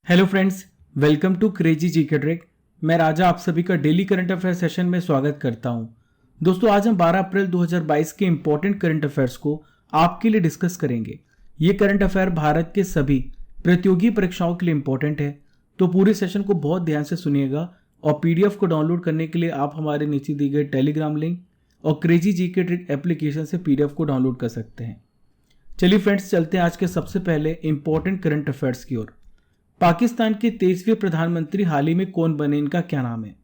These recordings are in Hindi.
Hello friends, welcome to crazy GK trick. मैं राजा आप सभी का डेली करंट अफेयर सेशन में स्वागत करता हूं। दोस्तों, आज हम 12 अप्रैल 2022 के इंपॉर्टेंट करंट अफेयर्स को आपके लिए डिस्कस करेंगे। ये करंट अफेयर भारत के सभी प्रतियोगी परीक्षाओं के लिए इंपॉर्टेंट है, तो पूरे सेशन को बहुत ध्यान से सुनिएगा। और पीडीएफ को डाउनलोड करने के लिए आप हमारे नीचे दी गई टेलीग्राम लिंक और क्रेजी जीके ट्रिक एप्लीकेशन से पीडीएफ को डाउनलोड कर सकते हैं। चलिए फ्रेंड्स, चलते हैं आज के सबसे पहले इंपॉर्टेंट करंट अफेयर्स की ओर। पाकिस्तान के 23वें प्रधानमंत्री हाल ही में कौन बने, इनका क्या नाम है?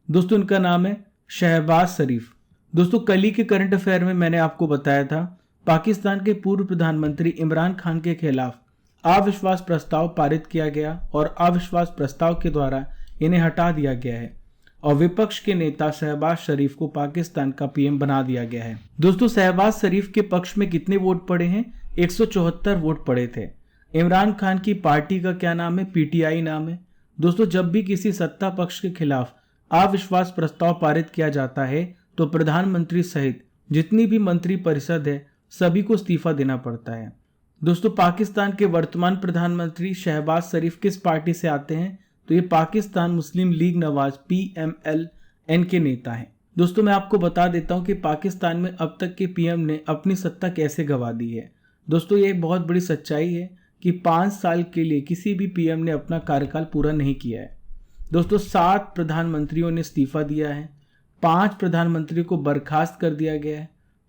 दोस्तों, इनका नाम है शहबाज शरीफ। दोस्तों, कल ही के करंट अफेयर में मैंने आपको बताया था पाकिस्तान के पूर्व प्रधानमंत्री इमरान खान के खिलाफ अविश्वास प्रस्ताव पारित किया गया और अविश्वास प्रस्ताव के द्वारा इन्हें हटा दिया गया है और विपक्ष के नेता शहबाज शरीफ को पाकिस्तान का पीएम बना दिया गया है। दोस्तों, शहबाज शरीफ के पक्ष में कितने वोट पड़े हैं? 174 वोट पड़े थे। इमरान खान की पार्टी का क्या नाम है? पीटीआई नाम है। दोस्तों, जब भी किसी सत्ता पक्ष के खिलाफ अविश्वास प्रस्ताव पारित किया जाता है तो प्रधानमंत्री सहित जितनी भी मंत्री परिषद है सभी को इस्तीफा देना पड़ता है। दोस्तों, पाकिस्तान के वर्तमान प्रधानमंत्री शहबाज शरीफ किस पार्टी से आते हैं? तो ये पाकिस्तान मुस्लिम लीग नवाज PMLN के नेता हैं। दोस्तों, मैं आपको बता देता हूं कि पाकिस्तान में अब तक के पीएम ने अपनी सत्ता कैसे गंवा दी है। दोस्तों, ये एक बहुत बड़ी सच्चाई है कि 5 साल के लिए किसी भी पीएम ने अपना कार्यकाल पूरा नहीं किया है। दोस्तों, 7 प्रधानमंत्रियों ने इस्तीफा दिया है, 5 प्रधानमंत्रियों को बर्खास्त कर दिया गया है,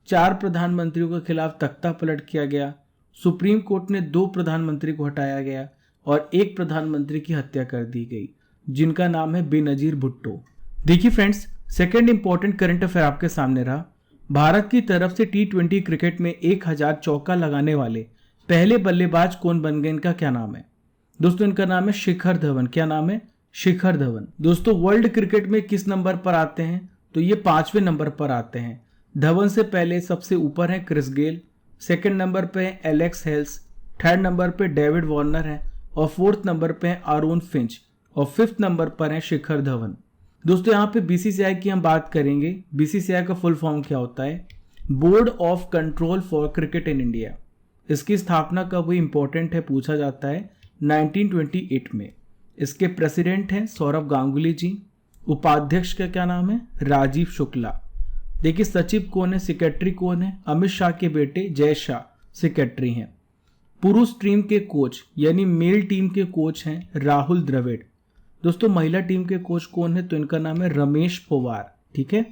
4 प्रधानमंत्रियों के खिलाफ तख्ता पलट किया गया, सुप्रीम कोर्ट ने 2 प्रधानमंत्री को हटाया गया और 1 प्रधानमंत्री की हत्या कर दी गई, जिनका नाम है बेनजीर भुट्टो। देखिए friends, second important current affair आपके सामने रहा। भारत की तरफ से T20 क्रिकेट में 1000 चौका लगाने वाले पहले बल्लेबाज कौन बन गए, इनका क्या नाम है? दोस्तों, इनका नाम है शिखर धवन। क्या नाम है? शिखर धवन। दोस्तों, वर्ल्ड क्रिकेट में किस नंबर पर आते हैं? तो ये 5वें नंबर पर आते हैं। धवन से पहले सबसे ऊपर है क्रिस गेल, सेकंड नंबर पे है एलेक्स हेल्स, थर्ड नंबर पे डेविड वार्नर है और 4th नंबर पे है आरोन फिंच और 5th नंबर पर है शिखर धवन। दोस्तों, यहाँ पे BCCI की हम बात करेंगे। BCCI का फुल फॉर्म क्या होता है? Board of control for cricket in India. इसकी स्थापना कब हुई, इंपॉर्टेंट है, पूछा जाता है 1928 में। इसके प्रेसिडेंट हैं सौरव गांगुली जी। उपाध्यक्ष का क्या नाम है? राजीव शुक्ला। देखिए, सचिव कौन है? सेक्रेटरी कौन है? अमित शाह के बेटे जय शाह सेक्रेटरी हैं। पुरुष टीम के कोच यानी मेल टीम के कोच हैं राहुल द्रविड़। दोस्तों, महिला टीम के कोच कौन है? तो इनका नाम है रमेश पवार। ठीक है।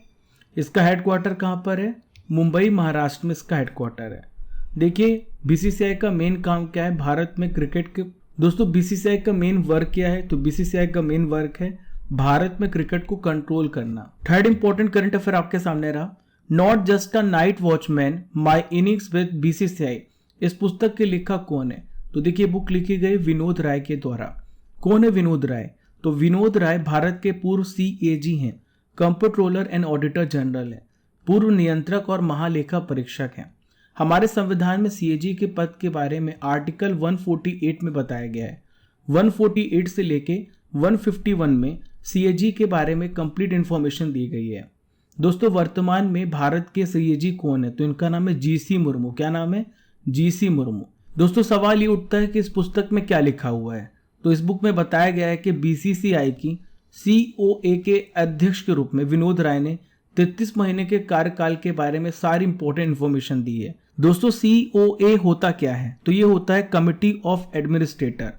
इसका हेडक्वार्टर कहाँ पर है? मुंबई, महाराष्ट्र में इसका हेडक्वार्टर है। देखिए, BCCI का मेन काम क्या है भारत में क्रिकेट के? दोस्तों, BCCI का मेन वर्क क्या है? तो BCCI का मेन वर्क है भारत में क्रिकेट को कंट्रोल करना। थर्ड इंपॉर्टेंट करंट अफेयर आपके सामने रहा। Not just a night watchman, my innings with BCCI। इस पुस्तक के लेखक कौन है? तो देखिए, बुक लिखी गई विनोद राय के द्वारा। कौन है विनोद राय? तो विनोद राय भारत के पूर्व CAG हैं, कंट्रोलर एंड ऑडिटर जनरल है, पूर्व नियंत्रक और महालेखा परीक्षक हैं। हमारे संविधान में CAG के पद के बारे में आर्टिकल 148 में बताया गया है। 148 से लेके 151 में CAG के बारे में कंप्लीट इंफॉर्मेशन दी गई है। दोस्तों, वर्तमान में भारत के CAG कौन है? तो इनका नाम है GC मुर्मू। क्या नाम है? GC मुर्मू। दोस्तों, सवाल ये उठता है कि इस पुस्तक में क्या लिखा हुआ है? तो इस बुक में बताया गया है कि BCCI की COA के अध्यक्ष के रूप में विनोद राय ने 33 महीने के कार्यकाल के बारे में सारी इंपॉर्टेंट इंफॉर्मेशन दी है। दोस्तों, COA होता क्या है? तो ये होता है कमिटी ऑफ एडमिनिस्ट्रेटर।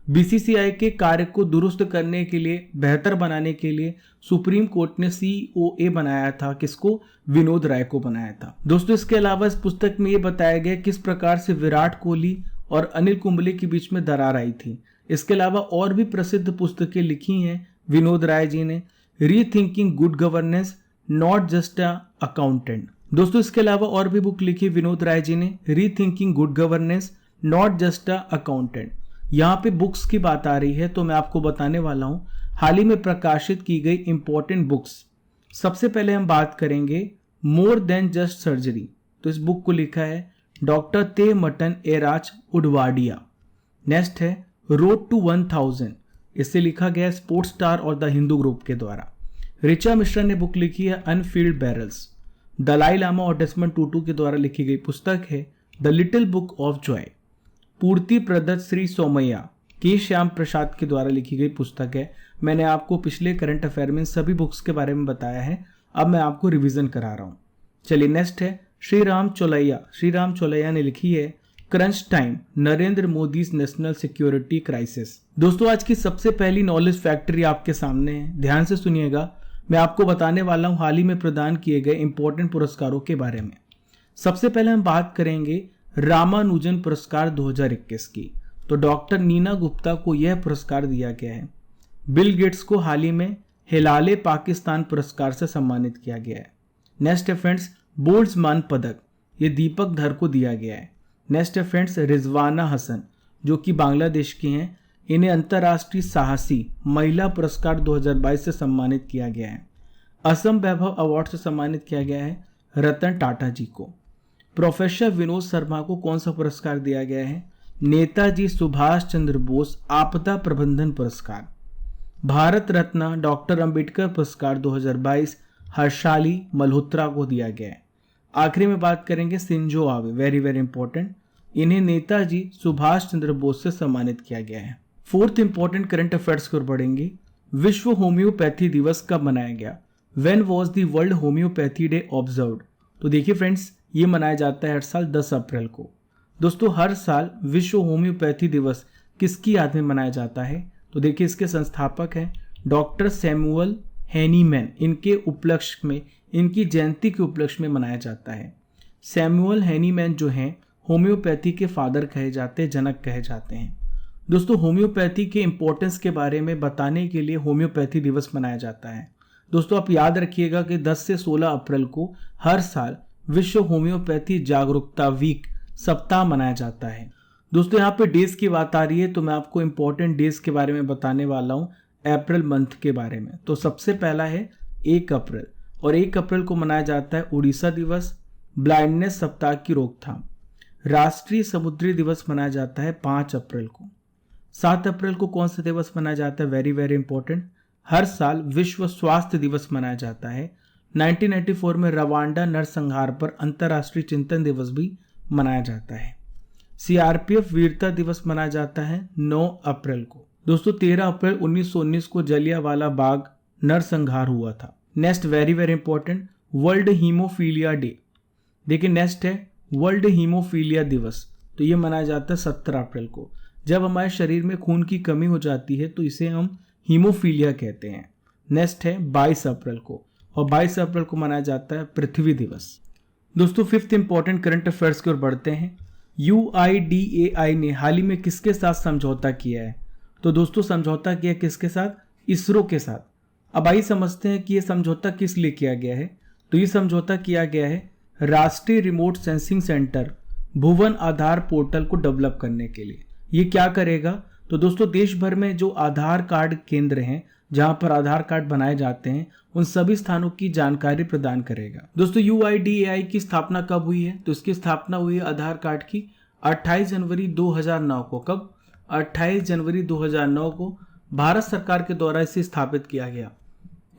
BCCI के कार्य को दुरुस्त करने के लिए, बेहतर बनाने के लिए सुप्रीम कोर्ट ने COA बनाया था। किसको? विनोद राय को बनाया था। दोस्तों, इसके अलावा इस पुस्तक में ये बताया गया किस प्रकार से विराट कोहली और अनिल कुंबले के बीच में दरार आई थी। इसके अलावा और भी प्रसिद्ध पुस्तकें लिखी हैं विनोद राय जी ने। Rethinking good governance, not just a accountant. दोस्तों, इसके अलावा और भी बुक लिखी विनोद राय जी ने, rethinking good governance, not just a accountant. यहाँ पे बुक्स की बात आ रही है तो मैं आपको बताने वाला हूँ हाल ही में प्रकाशित की गई इंपॉर्टेंट बुक्स। सबसे पहले हम बात करेंगे मोर देन जस्ट सर्जरी। तो इस बुक को लिखा है डॉक्टर ते मटन एराज उडवाडिया। नेक्स्ट है रोड टू 1000। इससे लिखा गया स्पोर्ट्स स्टार और द हिंदू ग्रुप के द्वारा। ऋचा मिश्रा ने बुक लिखी है अनफील्ड बैरल्स। दलाई लामा और डेस्मंड टूटू के द्वारा लिखी गई पुस्तक है the little book of Joy. पूर्ति प्रदत्त श्री सोमैया के श्याम प्रसाद के द्वारा लिखी गई पुस्तक है। मैंने आपको पिछले करंट अफेयर में सभी बुक्स के बारे में बताया है, अब मैं आपको रिवीजन करा रहा हूँ। चलिए नेक्स्ट है श्रीराम चोलैया। श्रीराम चोलैया ने लिखी है crunch time, Narendra Modi national security crisis. दोस्तों आज की सबसे पहली नॉलेज फैक्ट्री आपके सामने है, ध्यान से सुनिएगा। मैं आपको बताने वाला हूँ हाल ही में प्रदान किए गए इंपॉर्टेंट पुरस्कारों के बारे में। सबसे पहले हम बात करेंगे रामानुजन पुरस्कार 2021 की। तो डॉक्टर नीना गुप्ता को यह पुरस्कार दिया गया है। बिल गेट्स को हाल ही में हिलाले पाकिस्तान पुरस्कार से सम्मानित किया गया है। नेक्स्ट है फ्रेंड्स बोल्ट्जमान पदक, ये दीपक धर को दिया गया है। नेक्स्ट है फ्रेंड्स रिजवाना हसन जो कि बांग्लादेश की हैं, इन्हें अंतर्राष्ट्रीय साहसी महिला पुरस्कार 2022 से सम्मानित किया गया है। असम वैभव अवार्ड से सम्मानित किया गया है रतन टाटा जी को। प्रोफेसर विनोद शर्मा को कौन सा पुरस्कार दिया गया है? नेताजी सुभाष चंद्र बोस आपदा प्रबंधन पुरस्कार। भारत रत्न डॉक्टर अंबेडकर पुरस्कार 2022 हर्षाली मल्होत्रा को दिया गया है। आखिरी में बात करेंगे Shinzo Abe, very very important, इन्हें नेताजी सुभाष चंद्र बोस से सम्मानित किया गया है। फोर्थ इंपॉर्टेंट करंट अफेयर्स की ओर बढ़ेंगे। विश्व होम्योपैथी दिवस कब मनाया गया? When was the world homeopathy day observed? तो देखिए फ्रेंड्स, ये मनाया जाता है हर साल 10 अप्रैल को। दोस्तों हर साल विश्व होम्योपैथी दिवस किसकी याद में मनाया जाता है? तो देखिए इसके संस्थापक हैं डॉक्टर सैमुअल हैनीमैन। इनके उपलक्ष्य में, इनकी जयंती के उपलक्ष्य में मनाया जाता है। सैमुअल हैनीमैन जो हैं होम्योपैथी के फादर कहे जाते हैं, जनक कहे जाते हैं। दोस्तों होम्योपैथी के इंपॉर्टेंस के बारे में बताने के लिए होम्योपैथी दिवस मनाया जाता है। दोस्तों आप याद रखिएगा कि 10 से 16 अप्रैल को हर साल विश्व होम्योपैथी जागरूकता वीक सप्ताह मनाया जाता है। दोस्तों यहाँ पे डेज की बात आ रही है तो मैं आपको इंपॉर्टेंट डेज के बारे में बताने वाला हूँ अप्रैल मंथ के बारे में। तो सबसे पहला है 1 अप्रैल, और 1 अप्रैल को मनाया जाता है उड़ीसा दिवस, ब्लाइंडनेस सप्ताह की रोकथाम। राष्ट्रीय समुद्री दिवस मनाया जाता है 5 अप्रैल को। 7 अप्रैल को कौन सा दिवस मनाया जाता है? वेरी वेरी इंपॉर्टेंट, हर साल विश्व स्वास्थ्य दिवस मनाया जाता है। 1994 में रवांडा नरसंहार पर अंतर्राष्ट्रीय चिंतन दिवस भी मनाया जाता है। सीआरपीएफ वीरता दिवस मनाया जाता है 9 अप्रैल को। दोस्तों 13 अप्रैल 1919 को जलियांवाला बाग नरसंहार हुआ था। Next very very important, world haemophilia day. देखिए नेक्स्ट है वर्ल्ड हीमोफीलिया दिवस, तो ये मनाया जाता है 17 अप्रैल को। जब हमारे शरीर में खून की कमी हो जाती है तो इसे हम हीमोफीलिया कहते हैं। नेक्स्ट है 22 अप्रैल को, और 22 अप्रैल को मनाया जाता है पृथ्वी दिवस। दोस्तों फिफ्थ इंपॉर्टेंट करंट अफेयर्स की ओर बढ़ते हैं। UIDAI ने हाल ही में किसके साथ समझौता किया है? तो दोस्तों समझौता किया किसके साथ? इसरो के साथ। अब आइए समझते हैं कि यह समझौता किस लिए किया गया है। तो ये समझौता किया गया है राष्ट्रीय रिमोट सेंसिंग सेंटर भुवन आधार पोर्टल को डेवलप करने के लिए। ये क्या करेगा? तो दोस्तों देश भर में जो आधार कार्ड केंद्र हैं, जहां पर आधार कार्ड बनाए जाते हैं, उन सभी स्थानों की जानकारी प्रदान करेगा। दोस्तों UIDAI की स्थापना कब हुई है? तो इसकी स्थापना हुई है आधार कार्ड की 28 जनवरी 2009 को। कब? 28 जनवरी 2009 को भारत सरकार के द्वारा इसे स्थापित किया गया।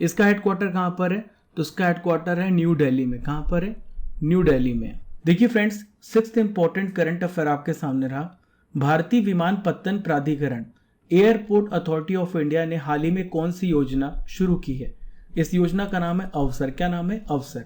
इसका हेडक्वार्टर कहाँ पर है? तो इसका हेडक्वार्टर है न्यू दिल्ली में। कहाँ पर है? न्यू दिल्ली में। देखिए friends, sixth important current affair आपके सामने रहा। भारतीय विमानपत्तन प्राधिकरण एयरपोर्ट अथॉरिटी ऑफ इंडिया ने हाल ही में कौन सी योजना शुरू की है? इस योजना का नाम है अवसर। क्या नाम है? अवसर।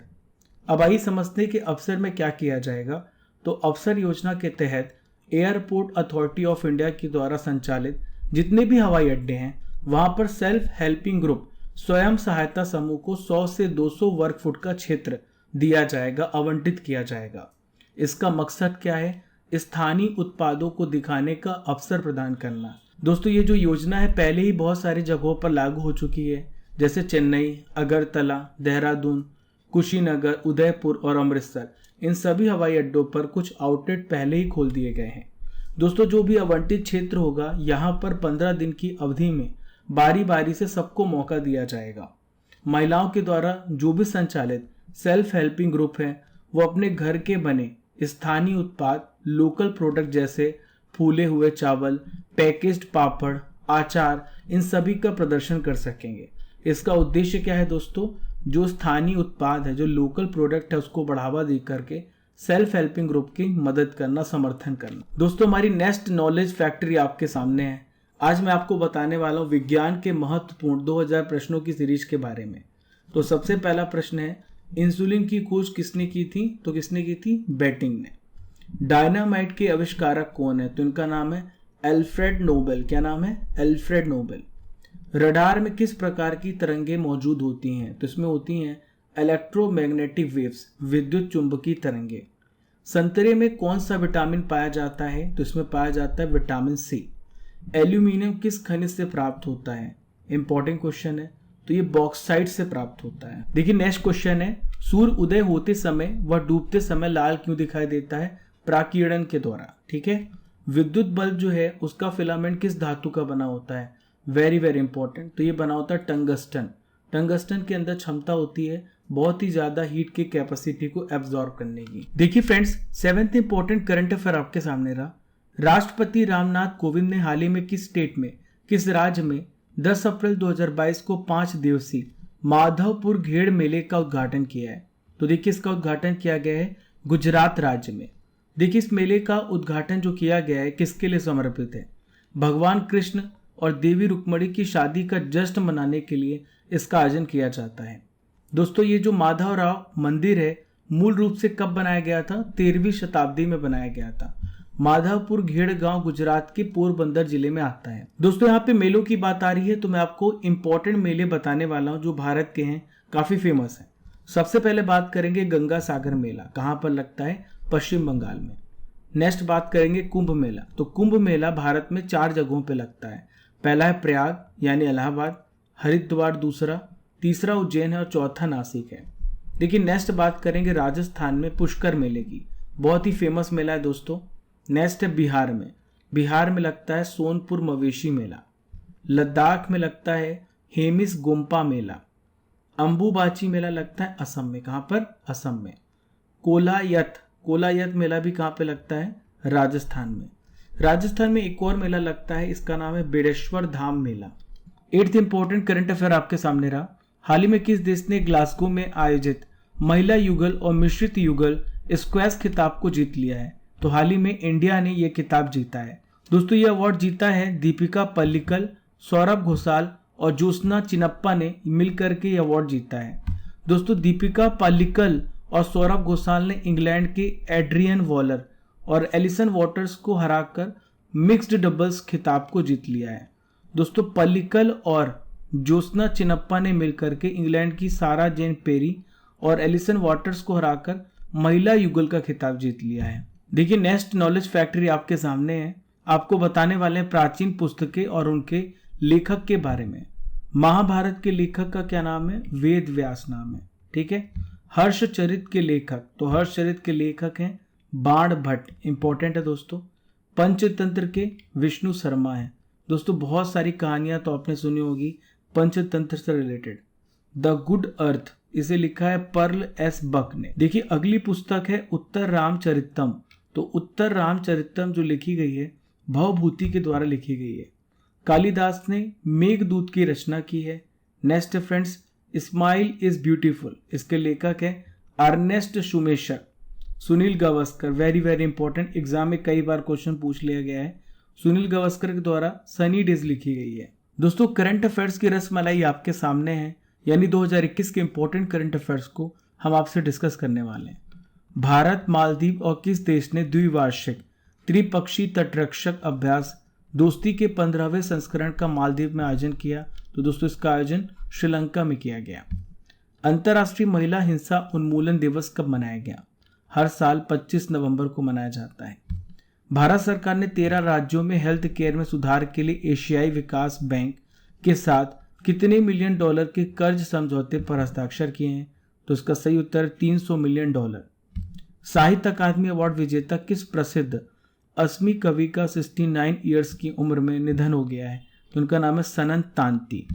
अब आइए समझते हैं कि अवसर में क्या किया जाएगा। तो अवसर योजना के तहत एयरपोर्ट अथॉरिटी ऑफ इंडिया के द्वारा संचालित जितने भी हवाई अड्डे हैं वहां पर सेल्फ हेल्पिंग ग्रुप स्वयं सहायता समूह को 100 से 200 वर्ग फुट का क्षेत्र दिया जाएगा, आवंटित किया जाएगा। इसका मकसद क्या है? स्थानीय उत्पादों को दिखाने का अवसर प्रदान करना। दोस्तों ये जो योजना है पहले ही बहुत सारी जगहों पर लागू हो चुकी है, जैसे चेन्नई, अगरतला, देहरादून, कुशीनगर, उदयपुर और अमृतसर। इन सभी हवाई अड्डों पर कुछ आउटलेट पहले ही खोल दिए गए हैं। दोस्तों जो भी आवंटित क्षेत्र होगा यहाँ पर 15 दिन की अवधि में बारी बारी से सबको मौका दिया जाएगा। महिलाओं के द्वारा जो भी संचालित सेल्फ हेल्पिंग ग्रुप है वो अपने घर के बने स्थानीय उत्पाद, लोकल प्रोडक्ट जैसे फूले हुए चावल, पैकेज्ड पापड़, आचार, इन सभी का प्रदर्शन कर सकेंगे। इसका उद्देश्य क्या है दोस्तों? जो स्थानीय उत्पाद है, जो लोकल प्रोडक्ट है, उसको बढ़ावा दे करके सेल्फ हेल्पिंग ग्रुप की मदद करना, समर्थन करना। दोस्तों हमारी नेक्स्ट नॉलेज फैक्ट्री आपके सामने है। आज मैं आपको बताने वाला हूँ विज्ञान के महत्वपूर्ण 2000 प्रश्नों की सीरीज के बारे में। तो सबसे पहला प्रश्न है, इंसुलिन की खोज किसने की थी? तो किसने की थी? बेटिंग ने। डायनामाइट के आविष्कारक कौन है? तो इनका नाम है एल्फ्रेड नोबेल। क्या नाम है? Alfred Nobel. रडार में किस प्रकार की तरंगें मौजूद होती हैं? तो इसमें होती हैं इलेक्ट्रोमैग्नेटिक वेव्स, विद्युत चुंबकीय तरंगें। संतरे में कौन सा विटामिन पाया जाता है? तो इसमें पाया जाता है विटामिन सी। एल्यूमिनियम किस खनिज से प्राप्त होता है? इंपॉर्टेंट क्वेश्चन है। तो ये बॉक्साइट से प्राप्त होता है। देखिए नेक्स्ट क्वेश्चन है, सूर्य उदय होते समय व डूबते समय लाल क्यों दिखाई देता है? प्राकिरण के द्वारा। ठीक है। विद्युत बल्ब जो है उसका फिलामेंट किस धातु का बना होता है? Very very important. तो ये बना होता है टंगस्टन। टंगस्टन के अंदर क्षमता होती है बहुत ही ज्यादा हीट की कैपेसिटी को एब्जॉर्ब करने की। देखिए friends, 7th important current affair आपके सामने रहा। राष्ट्रपति रामनाथ कोविंद ने हाल ही में किस स्टेट में, किस राज्य में 10 अप्रैल 2022 को 5 दिवसीय माधवपुर घेड़ मेले का उद्घाटन किया है? तो देखिए इसका उद्घाटन किया गया है गुजरात राज्य में। देखिए इस मेले का उद्घाटन जो किया गया है किसके लिए समर्पित है? भगवान कृष्ण और देवी रुक्मणी की शादी का जश्न मनाने के लिए इसका आयोजन किया जाता है। दोस्तों ये जो माधवराव मंदिर है मूल रूप से कब बनाया गया था? 13वीं शताब्दी में बनाया गया था। माधवपुर घेड़ गांव गुजरात के पोरबंदर जिले में आता है। दोस्तों यहाँ पे मेलों की बात आ रही है तो मैं आपको इंपॉर्टेंट मेले बताने वाला हूँ जो भारत के हैं, काफी फेमस है। सबसे पहले बात करेंगे गंगा सागर मेला, कहाँ पर लगता है? पश्चिम बंगाल में। नेक्स्ट बात करेंगे कुंभ मेला। तो कुंभ मेला भारत में 4 जगहों पे लगता है। पहला है प्रयाग यानी इलाहाबाद, हरिद्वार दूसरा, तीसरा उज्जैन है और चौथा नासिक है। देखिए नेक्स्ट बात करेंगे राजस्थान में पुष्कर मेले की, बहुत ही फेमस मेला है दोस्तों। नेक्स्ट है बिहार में। बिहार में लगता है सोनपुर मवेशी मेला। लद्दाख में लगता है हेमिस गोम्पा मेला। अंबुबाची मेला लगता है असम में। कहाँ पर? असम में। कोलायत मेला भी कहाँ पे लगता है? राजस्थान में। राजस्थान में एक और मेला लगता है, इसका नाम है बेड़ेश्वर धाम मेला। 8th इंपॉर्टेंट करंट अफेयर आपके सामने रहा। हाल ही में किस देश ने ग्लासगो में आयोजित महिला युगल और मिश्रित युगल स्क्वैश खिताब को जीत लिया है? तो हाल ही में इंडिया ने यह खिताब जीता है। दोस्तों ये अवार्ड जीता है दीपिका पल्लिकल, सौरभ घोषाल और ज्योत्सना चिनप्पा ने मिलकर के ये अवार्ड जीता है। दोस्तों दीपिका पल्लिकल और सौरभ घोषाल ने इंग्लैंड के एड्रियन वॉलर और एलिसन वॉटर्स को हराकर मिक्स्ड डबल्स खिताब को जीत लिया है। दोस्तों पल्लिकल और ज्योत्सना चिनप्पा ने मिलकर के इंग्लैंड की सारा जेन पेरी और एलिसन वॉटर्स को हराकर महिला युगल का खिताब जीत लिया है। देखिए नेक्स्ट नॉलेज फैक्ट्री आपके सामने है। आपको बताने वाले हैं प्राचीन पुस्तकें और उनके लेखक के बारे में। महाभारत के लेखक का क्या नाम है? वेद व्यास नाम है। ठीक है। हर्षचरित के लेखक, तो हर्षचरित के लेखक हैं बाण भट्ट, इंपॉर्टेंट है दोस्तों। पंचतंत्र के विष्णु शर्मा है। दोस्तों बहुत सारी कहानियां तो आपने सुनी होगी पंचतंत्र से रिलेटेड। द गुड अर्थ, इसे लिखा है पर्ल एस बक ने। देखिए अगली पुस्तक है उत्तर रामचरितम। तो उत्तर रामचरितम जो लिखी गई है भवभूति के द्वारा लिखी गई है। कालिदास ने मेघदूत की रचना की है। Next friends, smile is beautiful, इसके लेखक है Ernest Schumacher. Sunil Gavaskar, very very important, exam में कई बार क्वेश्चन पूछ लिया गया है। सुनील गावस्कर के द्वारा सनी डेज लिखी गई है। दोस्तों करंट अफेयर्स की रसमलाई आपके सामने है, यानी 2021 के इंपॉर्टेंट करंट अफेयर्स को हम आपसे डिस्कस करने वाले हैं। भारत, मालदीव और किस देश ने द्विवार्षिक त्रिपक्षीय तटरक्षक अभ्यास दोस्ती के 15वें संस्करण का मालदीव में आयोजन किया? तो दोस्तों इसका आयोजन श्रीलंका में किया गया। अंतर्राष्ट्रीय महिला हिंसा उन्मूलन दिवस कब मनाया गया? हर साल 25 नवंबर को मनाया जाता है। भारत सरकार ने 13 राज्यों में हेल्थ केयर में सुधार के लिए एशियाई विकास बैंक के साथ कितने $1 मिलियन के कर्ज समझौते पर हस्ताक्षर किए हैं? तो इसका सही उत्तर $300 मिलियन। साहित्य अकादमी अवार्ड विजेता किस प्रसिद्ध असमी कवि का 69 ईयर्स की उम्र में निधन हो गया है? तो उनका नाम है सनन तांती।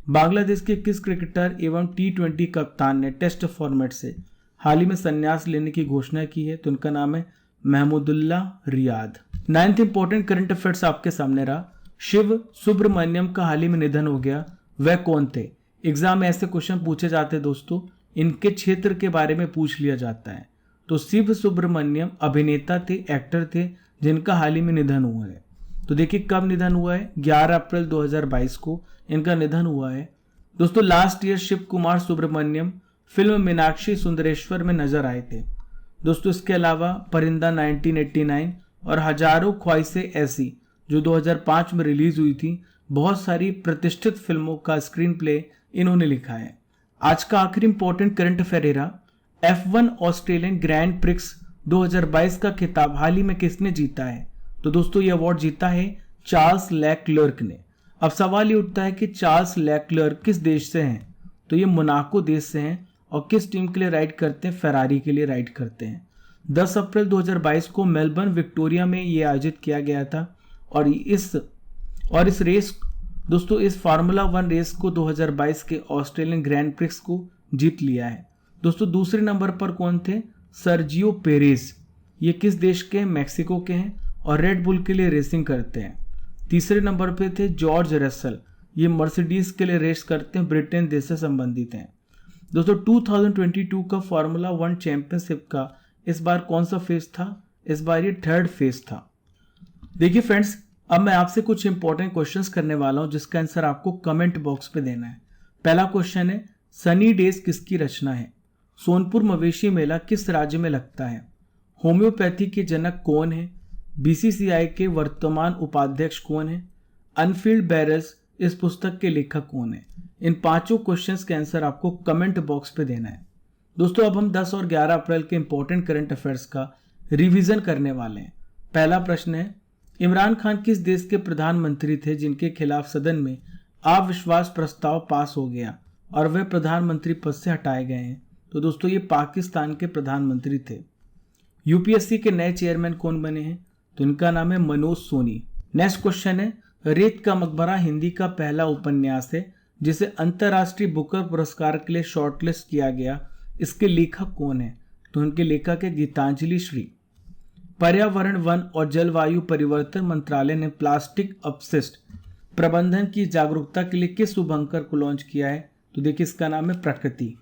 बांग्लादेश के किस क्रिकेटर एवं T20 कप्तान ने टेस्ट फॉर्मेट से हाल ही में संन्यास लेने की घोषणा की है? तो उनका नाम है Mahmudullah Riyadh. 9th important current affairs आपके सामने रहा। शिव सुब्रमण्यम का हाल ही में निधन हो गया, वह कौन थे? एग्जाम में ऐसे क्वेश्चन पूछे जाते हैं दोस्तों, इनके क्षेत्र के बारे में पूछ लिया जाता है। तो शिव सुब्रमण्यम अभिनेता थे, एक्टर थे, जिनका हाल ही में निधन हुआ है। तो देखिए कब निधन हुआ है, 11 अप्रैल 2022 को इनका निधन हुआ है। दोस्तों last year Shiv Kumar Subramaniam film Meenakshi Sundareshwar में नजर आए थे। दोस्तों इसके अलावा परिंदा 1989 और हजारों ख्वाहिशें ऐसी जो 2005 में रिलीज हुई थी, बहुत सारी प्रतिष्ठित फिल्मों का स्क्रीन प्ले इन्होंने लिखा है। आज का आखिरी इंपॉर्टेंट करंट अफेयर रहा, F1 ऑस्ट्रेलियन ग्रैंड प्रिक्स 2022 का खिताब हाल ही में किसने जीता है? तो दोस्तों ये अवार्ड जीता है चार्ल्स लेक्लर्क ने। अब सवाल ये उठता है कि चार्ल्स लेक्लर्क किस देश से हैं? तो ये मोनाको देश से हैं और किस टीम के लिए राइड करते हैं? फेरारी के लिए राइड करते हैं। 10 अप्रैल 2022 को मेलबर्न विक्टोरिया में ये आयोजित किया गया था और इस रेस दोस्तों इस फार्मूला 1 रेस को 2022 के ऑस्ट्रेलियन ग्रैंड प्रिक्स को जीत लिया है। दोस्तों दूसरे नंबर पर कौन थे? Sergio Perez. ये किस देश के हैं? मैक्सिको के हैं और रेड बुल के लिए रेसिंग करते हैं। तीसरे नंबर पे थे जॉर्ज रसल। ये मर्सिडीज के लिए रेस करते हैं, ब्रिटेन देश से संबंधित हैं। दोस्तों 2022 का फार्मूला 1 चैंपियनशिप का इस बार कौन सा फेज था? इस बार ये 3rd फेज था। देखिए फ्रेंड्स, अब मैं आपसे कुछ इंपॉर्टेंट क्वेश्चंस करने वाला हूं जिसका आंसर आपको कमेंट बॉक्स पे देना है। पहला क्वेश्चन है, सनी डेज किसकी रचना है? सोनपुर मवेशी मेला किस राज्य में लगता है? होम्योपैथी के जनक कौन है? बीसीसीआई के वर्तमान उपाध्यक्ष कौन है? अनफील्ड बैरल्स इस पुस्तक के लेखक कौन है? इन पांचों क्वेश्चंस के आंसर आपको कमेंट बॉक्स पे देना है। दोस्तों अब हम 10 और 11 अप्रैल के इंपॉर्टेंट करंट अफेयर्स का रिवीजन करने वाले हैं। पहला प्रश्न है, इमरान खान किस देश के प्रधानमंत्री थे जिनके खिलाफ सदन में अविश्वास प्रस्ताव पास हो गया और वे प्रधानमंत्री पद से हटाए गए हैं? तो दोस्तों ये पाकिस्तान के प्रधानमंत्री थे। यूपीएससी के नए चेयरमैन कौन बने हैं? तो इनका नाम है मनोज सोनी। नेक्स्ट क्वेश्चन है, रेत का मकबरा हिंदी का पहला उपन्यास है जिसे अंतर्राष्ट्रीय बुकर पुरस्कार के लिए शॉर्टलिस्ट किया गया। इसके लेखक कौन है? तो उनके लेखक है गीतांजलि श्री। पर्यावरण, वन और जलवायु परिवर्तन मंत्रालय ने प्लास्टिक अपशिष्ट प्रबंधन की जागरूकता के लिए किस शुभंकर को लॉन्च किया है? तो देखिए इसका नाम है प्रकृति।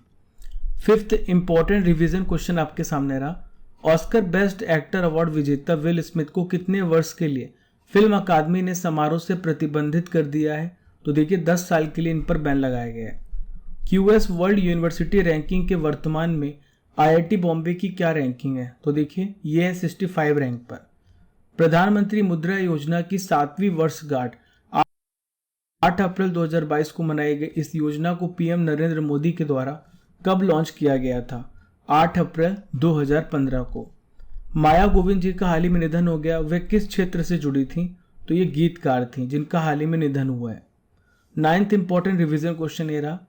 5th इंपॉर्टेंट रिवीजन क्वेश्चन आपके सामने रहा, ऑस्कर बेस्ट एक्टर अवार्ड विजेता विल स्मिथ को कितने वर्ष के लिए फिल्म अकादमी ने समारोह से प्रतिबंधित कर दिया है? तो देखिए 10 साल के लिए इन पर बैन लगाया गया है। क्यूएस वर्ल्ड यूनिवर्सिटी रैंकिंग के वर्तमान में आईआईटी बॉम्बे की क्या रैंकिंग है? तो देखिए ये है 65 रैंक पर। प्रधानमंत्री मुद्रा योजना की 7वीं वर्षगांठ 8 अप्रैल 2022 को मनाई गई। इस योजना को पीएम नरेंद्र मोदी के द्वारा कब लॉन्च किया गया था? 8 अप्रैल 2015 को। माया गोविंद जी का हाल ही में निधन हो गया। वे किस क्षेत्र से जुड़ी थी? तो ये गीतकार थी जिनका हाल ही में निधन हुआ है। 9th इंपॉर्टेंट रिवीजन क्वेश्चन ये रहा,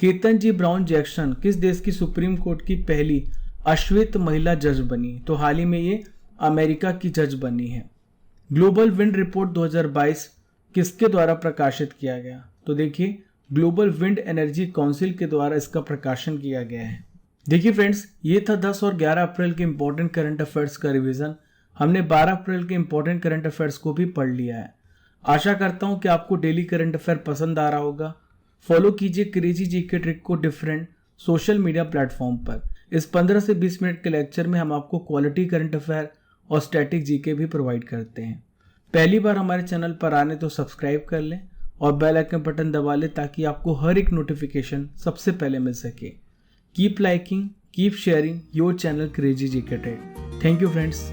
केतन जी ब्राउन जैक्सन किस देश की सुप्रीम कोर्ट की पहली अश्वेत महिला जज बनी? तो हाल ही में ये अमेरिका की जज बनी है। ग्लोबल विंड रिपोर्ट 2022 किसके द्वारा प्रकाशित किया गया? तो देखिए ग्लोबल विंड एनर्जी काउंसिल के द्वारा इसका प्रकाशन किया गया है। देखिए फ्रेंड्स, ये था 10 और 11 अप्रैल के इंपॉर्टेंट करंट अफेयर्स का रिवीजन। हमने 12 अप्रैल के इंपॉर्टेंट करंट अफेयर्स को भी पढ़ लिया है। आशा करता हूं कि आपको डेली करंट अफेयर पसंद आ रहा होगा। फॉलो कीजिए क्रेजी जीके ट्रिक को डिफरेंट सोशल मीडिया प्लेटफॉर्म पर। इस 15 से 20 मिनट के लेक्चर में हम आपको क्वालिटी करंट अफेयर और स्टैटिक जीके भी प्रोवाइड करते हैं। पहली बार हमारे चैनल पर आने तो सब्सक्राइब कर लें और बेल आइकन बटन दबा लें ताकि आपको हर एक नोटिफिकेशन सबसे पहले मिल सके। Keep liking, keep sharing your channel crazy GK trick. Thank you friends.